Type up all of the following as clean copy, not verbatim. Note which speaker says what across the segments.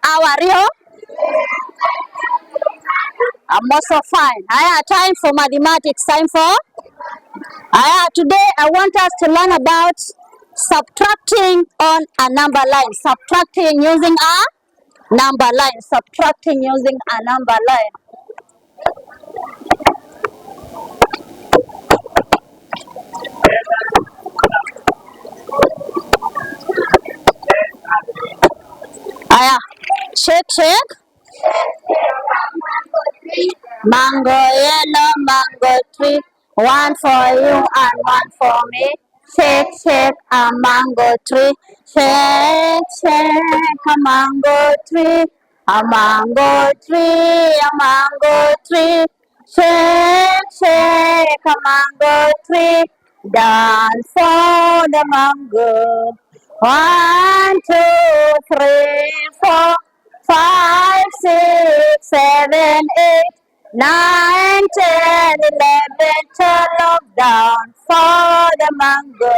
Speaker 1: How are you? I'm also fine. Time for mathematics. Time for today I want us to learn about subtracting on a number line. Subtracting using a number line. Subtracting using a number line. Check. Mango yellow, mango tree. One for you and one for me. Shake a mango tree. Shake a mango tree. A mango tree, a mango tree. Shake a mango tree. Dance for the mango. 1, 2, 3, 4, 5, 6, 7, 8, 9, 10, 11, 12, down for the mango.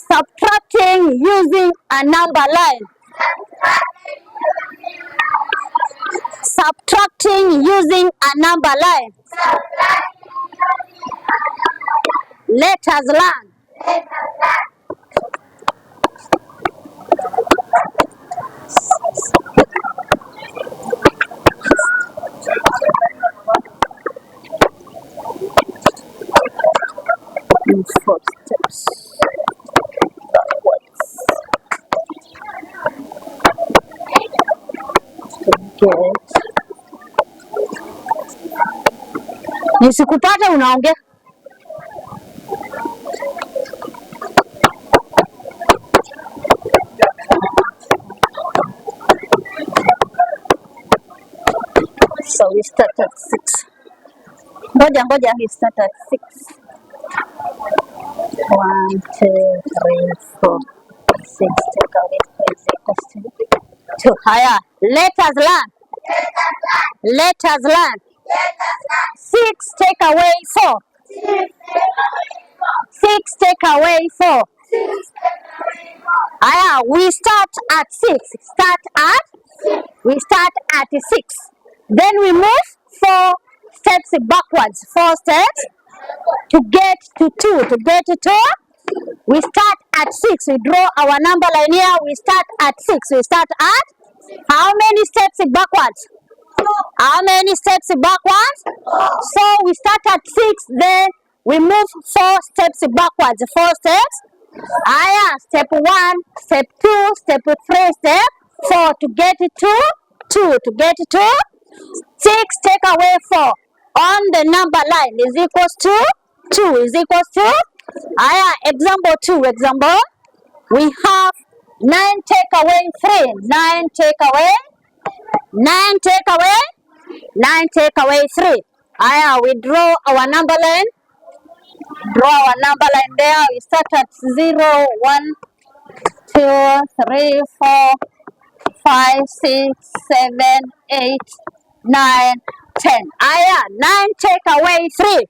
Speaker 1: Subtracting using a number line. Subtracting using a number line. Let us learn. Four steps backwards to get. Nisikupata unaongea. So we start at 6. Ngoja, we start at 6. 1, 2, 3, 4, 6. Take away 4 is equals to 2. Let us learn. 6 take away 4. 6 take away 4. We start at 6. We start at 6. Then we move 4 steps backwards. 4 steps to get to 2. To get to 2, we start at 6. We draw our number line here. We start at 6. We start at how many steps backwards? How many steps backwards? So we start at 6. Then we move 4 steps backwards. 4 steps. Step 1, step 2, step 3, step 4 to get to 2. To get to 6 take away 4 on the number line is equals to 2. Is equals to example 2. Example, we have 9 take away 3. 9 take away 3. We draw our number line. There. We start at 0, 1, 2, 3, 4, 5, 6, 7, 8, 9, 10. 9 take away 3.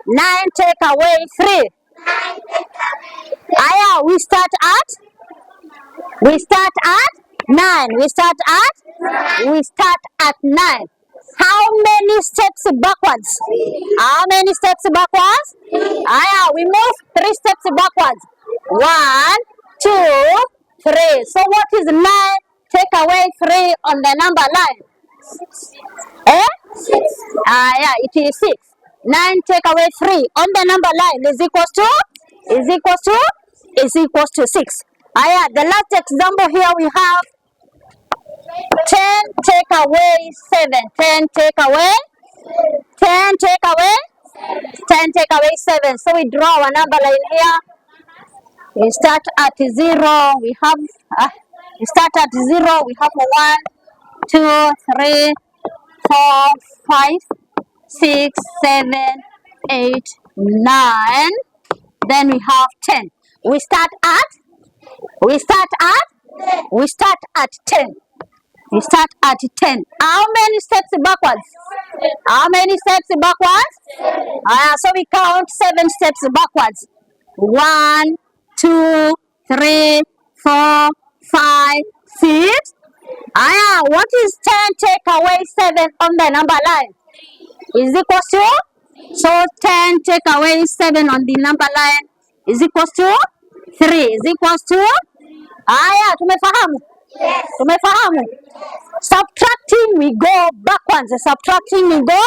Speaker 1: 9 take away 3. We start at 9. We start at 9. How many steps backwards? We move 3 steps backwards. 1, 2, 3. So what is 9 take away 3 on the number line? 6. It is 6. 9 take away 3 on the number line is equals to 6. The last example here we have 10 take away 7. 10 take away 7. So we draw our number line here. We start at 0. We have we start at 0. We have 1, 2, 3, 4, 5, 6, 7, 8, 9. Then we have 10. We start at 10. We start at 10. How many steps backwards? So we count 7 steps backwards. 1, 2, 3, 4, 5, 6. Aya, what is 10 take away 7 on the number line? Is equals to? So 10 take away 7 on the number line is equals to 3. Is equals to? Aya, tumefahamu? Yes. Tumefahamu? Subtracting, we go backwards. Subtracting, we go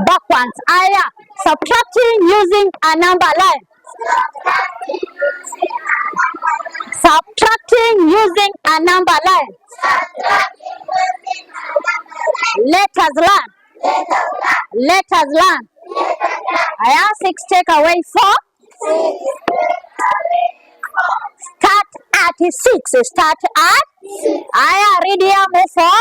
Speaker 1: backwards. Aya, subtracting using a number line. Subtracting using a number line. Let us learn. Aya, 6 take away 4. Start at 6. Start at. Aya, read here, move for.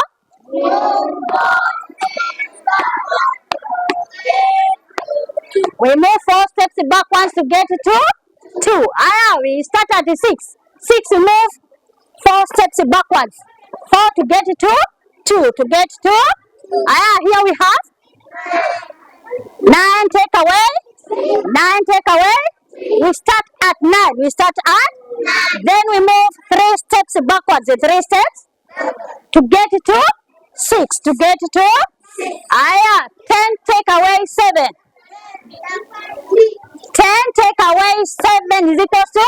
Speaker 1: We move 4 steps backwards to get to 2. Aya, we start at 6. 6, we move 4 steps backwards. 4 to get to 2. To get to. Aya, here we have 9 take away. 9 take away. We start at 9. Then we move 3 steps backwards. 3 steps to get to 6. To get to. Aya, 10 take away 7. 10 take away 7 is equals to.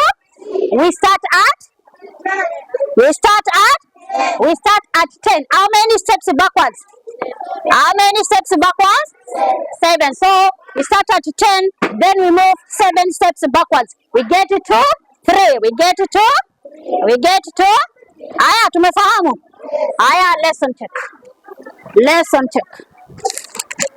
Speaker 1: We start at 10. How many steps backwards? 7. So we start at 10, then we move 7 steps backwards. We get to 3. We get to. Aya, tumefahamu? Aya, lesson check.